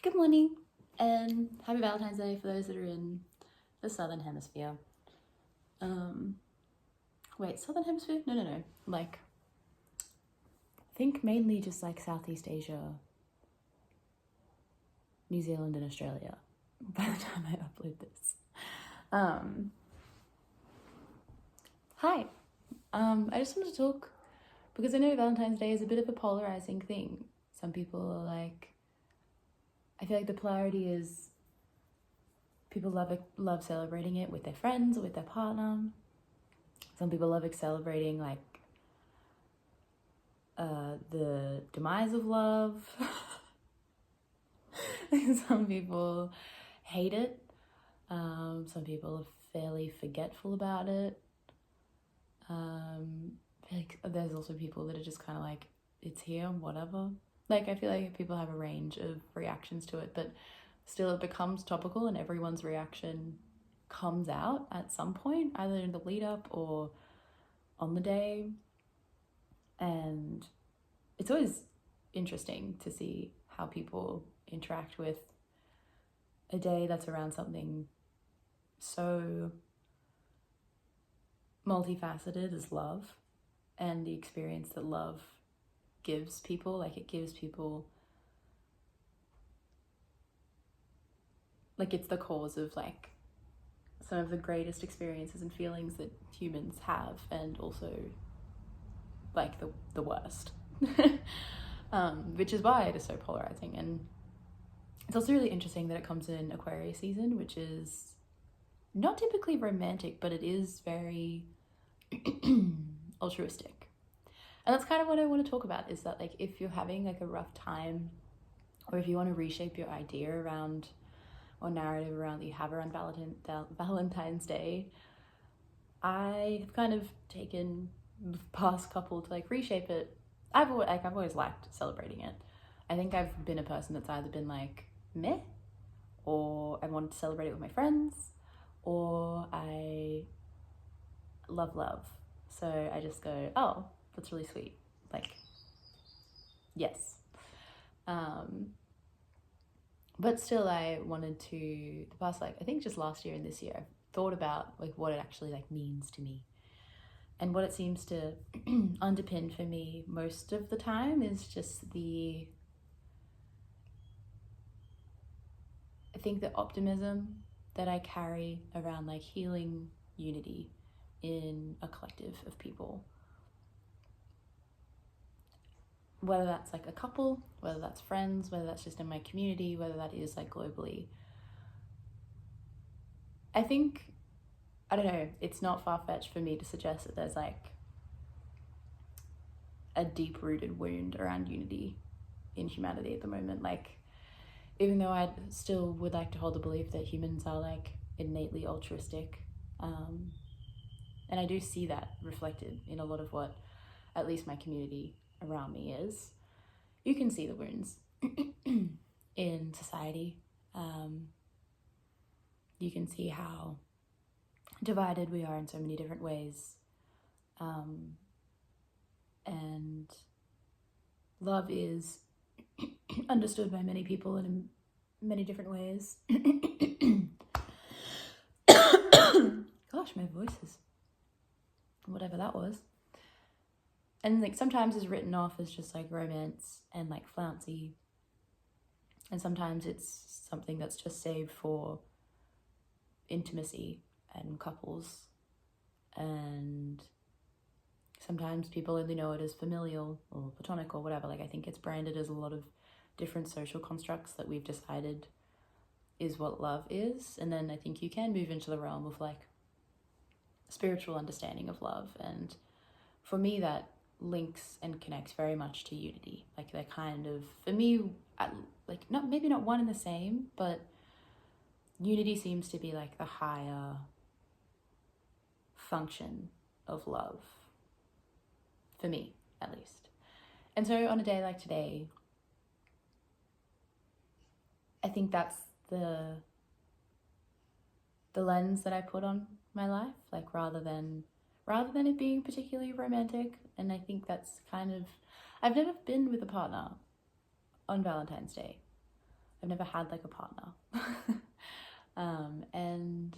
Good morning and happy Valentine's Day for those that are in the Southern Hemisphere. Wait, Southern Hemisphere? No. Like, I think mainly just like Southeast Asia, New Zealand and Australia by the time I upload this. Hi. I just wanted to talk because I know Valentine's Day is a bit of a polarizing thing. Some people are like, I feel like the polarity is people love celebrating it with their friends or with their partner. Some people love celebrating like the demise of love. Some people hate it. Some people are fairly forgetful about it. Like there's also people that are just kind of like, it's here, whatever. Like I feel like people have a range of reactions to it, but still it becomes topical and everyone's reaction comes out at some point, either in the lead up or on the day. And it's always interesting to see how people interact with a day that's around something so multifaceted as love and the experience that love gives people. Like it gives people, like it's the cause of like some of the greatest experiences and feelings that humans have, and also like the worst. Which is why it is so polarizing. And it's also really interesting that it comes in Aquarius season, which is not typically romantic, but it is very altruistic. And that's kind of what I want to talk about, is that like if you're having like a rough time, or if you want to reshape your idea around or narrative around that you have around Valentine's Day, I have kind of taken the past couple to like reshape it. I've always liked celebrating it. I think I've been a person that's either been like meh, or I wanted to celebrate it with my friends, or I love. So I just go, oh, that's really sweet. Like, yes. But still I wanted to, the past, like, I think just last year and this year, I've thought about like what it actually like means to me. And what it seems to underpin for me most of the time is just I think the optimism that I carry around like healing unity in a collective of people. Whether that's like a couple, whether that's friends, whether that's just in my community, whether that is like globally. I think, I don't know, it's not far-fetched for me to suggest that there's like a deep-rooted wound around unity in humanity at the moment. Like, even though I still would like to hold the belief that humans are like innately altruistic, and I do see that reflected in a lot of what at least my community around me is, you can see the wounds in society. You can see how divided we are in so many different ways. And love is understood by many people in many different ways. Gosh, my voice is whatever that was. And like sometimes it's written off as just like romance and like flouncy, and sometimes it's something that's just saved for intimacy and couples, and sometimes people only know it as familial or platonic or whatever. Like I think it's branded as a lot of different social constructs that we've decided is what love is. And then I think you can move into the realm of like spiritual understanding of love, and for me that links and connects very much to unity. Like they're kind of, for me, like maybe not one and the same, but unity seems to be like the higher function of love, for me at least. And so on a day like today, I think that's the lens that I put on my life, like rather than it being particularly romantic. And I think that's kind of, I've never been with a partner on Valentine's Day. I've never had like a partner. And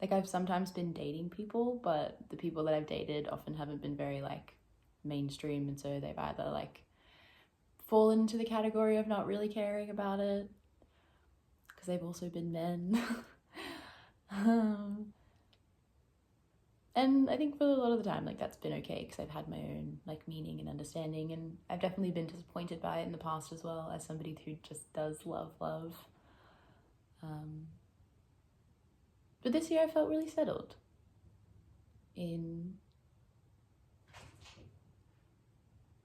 like I've sometimes been dating people, but the people that I've dated often haven't been very like mainstream, and so they've either like fallen into the category of not really caring about it because they've also been men. And I think for a lot of the time, like that's been okay because I've had my own like meaning and understanding, and I've definitely been disappointed by it in the past as well, as somebody who just does love. But this year I felt really settled in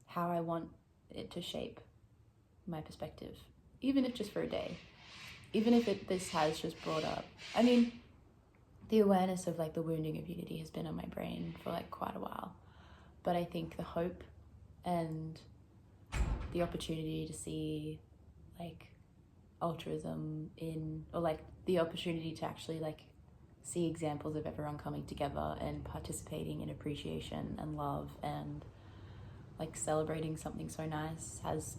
how I want it to shape my perspective, even if just for a day, even if this has just brought up, I mean, the awareness of like the wounding of unity has been on my brain for like quite a while, but I think the hope and the opportunity to see like altruism in, or like the opportunity to actually like see examples of everyone coming together and participating in appreciation and love and like celebrating something so nice has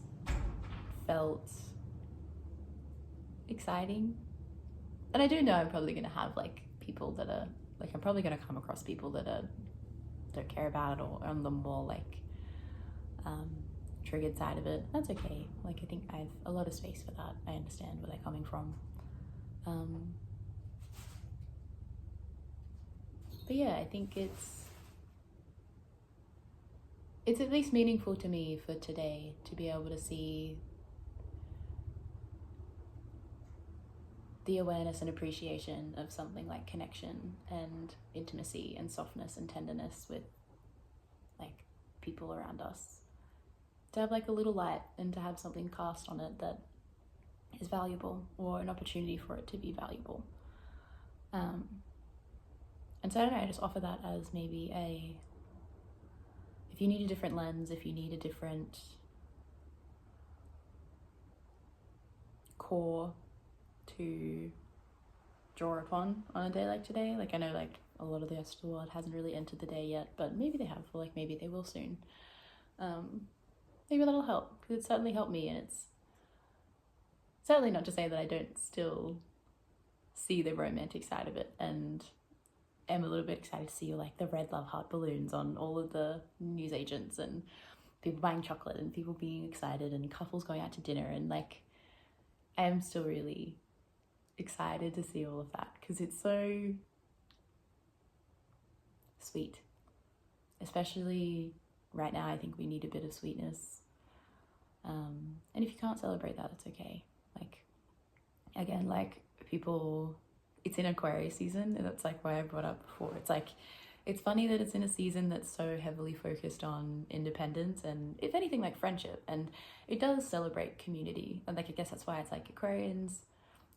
felt exciting. And I do know I'm probably going to have like people that are like, I'm probably going to come across people that don't care about it or on the more like triggered side of it. That's okay. Like I think I have a lot of space for that. I understand where they're coming from. But yeah, I think it's at least meaningful to me for today to be able to see the awareness and appreciation of something like connection and intimacy and softness and tenderness with like people around us, to have like a little light and to have something cast on it that is valuable, or an opportunity for it to be valuable. And so I don't know, I just offer that as maybe if you need a different lens, if you need a different core to draw upon on a day like today. Like I know like a lot of the rest of the world hasn't really entered the day yet, but maybe they have, or like maybe they will soon. Maybe that'll help, because it certainly helped me, and it's certainly not to say that I don't still see the romantic side of it, and am a little bit excited to see like the red love heart balloons on all of the news agents, and people buying chocolate, and people being excited, and couples going out to dinner, and like I am still really excited to see all of that, because it's so sweet. Especially right now, I think we need a bit of sweetness. And if you can't celebrate that, it's okay. Like, again, like people, it's in Aquarius season, and that's like why I brought up before. It's like, it's funny that it's in a season that's so heavily focused on independence and, if anything, like friendship. And it does celebrate community. And like, I guess that's why it's like Aquarians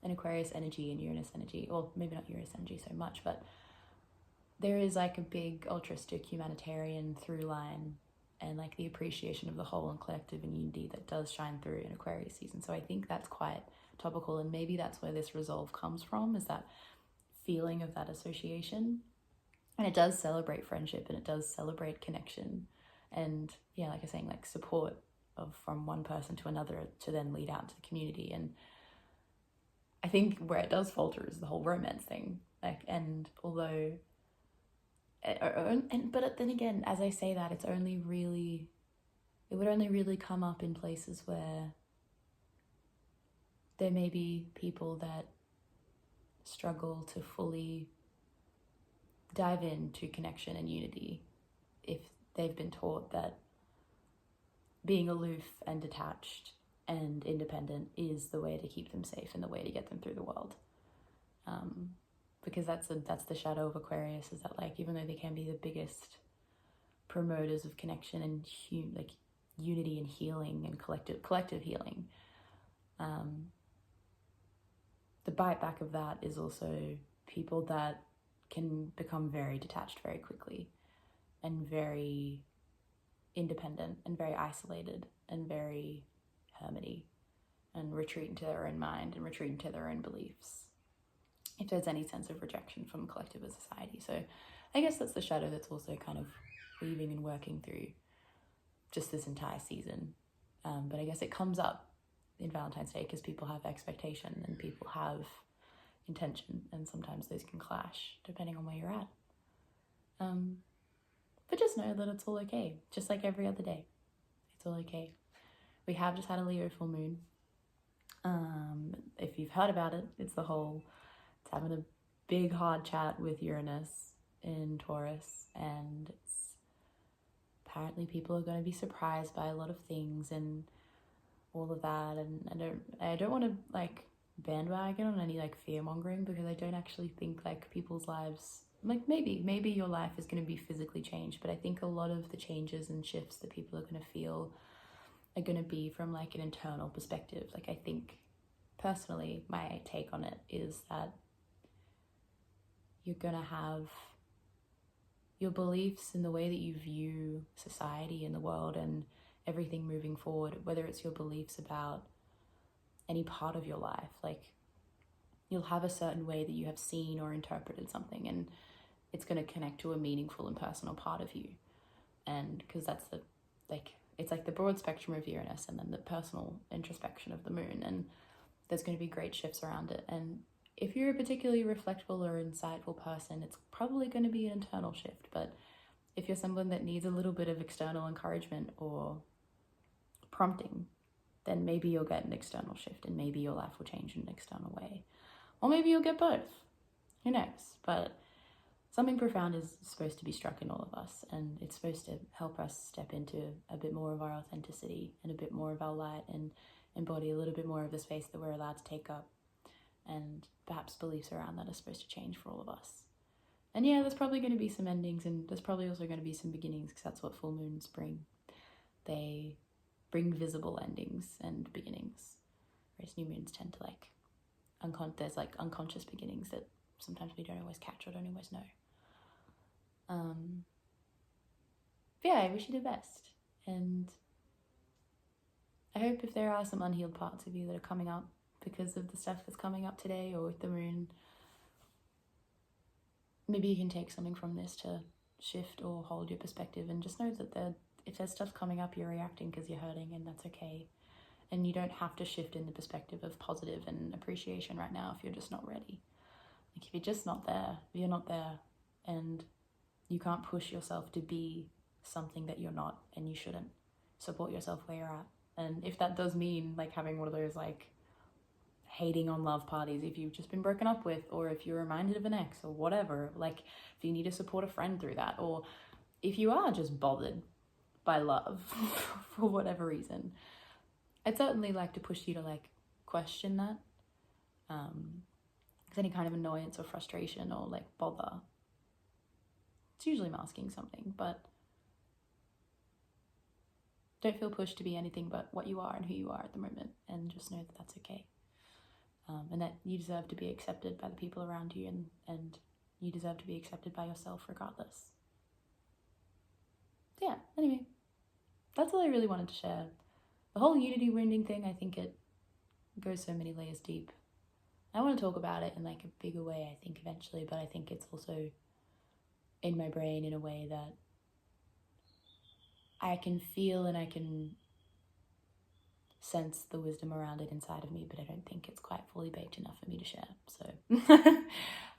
and Aquarius energy and Uranus energy, or maybe not Uranus energy so much, but there is like a big altruistic humanitarian through line, and like the appreciation of the whole and collective and unity that does shine through in Aquarius season. So I think that's quite topical, and maybe that's where this resolve comes from, is that feeling of that association. And it does celebrate friendship, and it does celebrate connection, and yeah, like I was saying, like support of from one person to another to then lead out to the community. And I think where it does falter is the whole romance thing. Like, and although but then again, as I say that, it would only really come up in places where there may be people that struggle to fully dive into connection and unity, if they've been taught that being aloof and detached and independent is the way to keep them safe and the way to get them through the world. Because that's the shadow of Aquarius, is that like, even though they can be the biggest promoters of connection and like unity and healing and collective healing, the bite back of that is also people that can become very detached very quickly, and very independent and very isolated and very hermity, and retreat into their own mind and retreat into their own beliefs, if there's any sense of rejection from collective as society. So I guess that's the shadow that's also kind of weaving and working through just this entire season. But I guess it comes up in Valentine's Day because people have expectation and people have intention, and sometimes those can clash depending on where you're at. But just know that it's all okay, just like every other day. It's all okay. We have just had a Leo full moon. If you've heard about it, it's having a big hard chat with Uranus in Taurus, and it's apparently people are going to be surprised by a lot of things and all of that. And I don't want to like bandwagon on any like fear mongering, because I don't actually think like people's lives, like maybe your life is going to be physically changed, but I think a lot of the changes and shifts that people are going to feel are going to be from like an internal perspective. Like, I think personally, my take on it is that you're going to have your beliefs and the way that you view society and the world and everything moving forward, whether it's your beliefs about any part of your life. Like, you'll have a certain way that you have seen or interpreted something, and it's going to connect to a meaningful and personal part of you. And because that's it's like the broad spectrum of Uranus and then the personal introspection of the moon, and there's going to be great shifts around it. And if you're a particularly reflectable or insightful person, it's probably going to be an internal shift. But if you're someone that needs a little bit of external encouragement or prompting, then maybe you'll get an external shift, and maybe your life will change in an external way. Or maybe you'll get both. Who knows? But something profound is supposed to be struck in all of us, and it's supposed to help us step into a bit more of our authenticity and a bit more of our light, and embody a little bit more of the space that we're allowed to take up. And perhaps beliefs around that are supposed to change for all of us. And yeah, there's probably going to be some endings, and there's probably also going to be some beginnings, because that's what full moons bring. They bring visible endings and beginnings, whereas new moons tend to like there's like unconscious beginnings that sometimes we don't always catch or don't always know. But yeah, I wish you the best, and I hope if there are some unhealed parts of you that are coming up because of the stuff that's coming up today or with the moon, maybe you can take something from this to shift or hold your perspective, and just know that if there's stuff coming up, you're reacting because you're hurting, and that's okay. And you don't have to shift in the perspective of positive and appreciation right now if you're just not ready. Like, if you're just not there, you're not there, and you can't push yourself to be something that you're not, and you shouldn't. Support yourself where you're at. And if that does mean like having one of those like hating on love parties if you've just been broken up with, or if you're reminded of an ex or whatever, like if you need to support a friend through that, or if you are just bothered by love for whatever reason, I'd certainly like to push you to like question that. Because any kind of annoyance or frustration or like bother, it's usually masking something. But don't feel pushed to be anything but what you are and who you are at the moment, and just know that that's okay. And that you deserve to be accepted by the people around you, and you deserve to be accepted by yourself regardless. So yeah, anyway, that's all I really wanted to share. The whole unity wounding thing, I think it goes so many layers deep. I want to talk about it in like a bigger way, I think, eventually, but I think it's also in my brain in a way that I can feel and I can sense the wisdom around it inside of me, but I don't think it's quite fully baked enough for me to share. So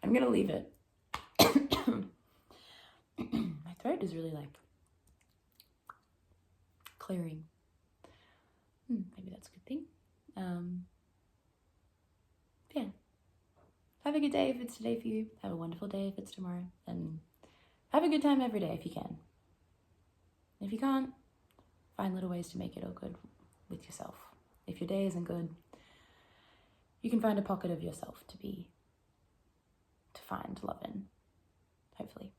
I'm going to leave it. My throat is really like clearing. Maybe that's a good thing. Yeah. Have a good day if it's today for you. Have a wonderful day if it's tomorrow. And have a good time every day if you can. If you can't, find little ways to make it all good with yourself. If your day isn't good, you can find a pocket of yourself to find love in, hopefully.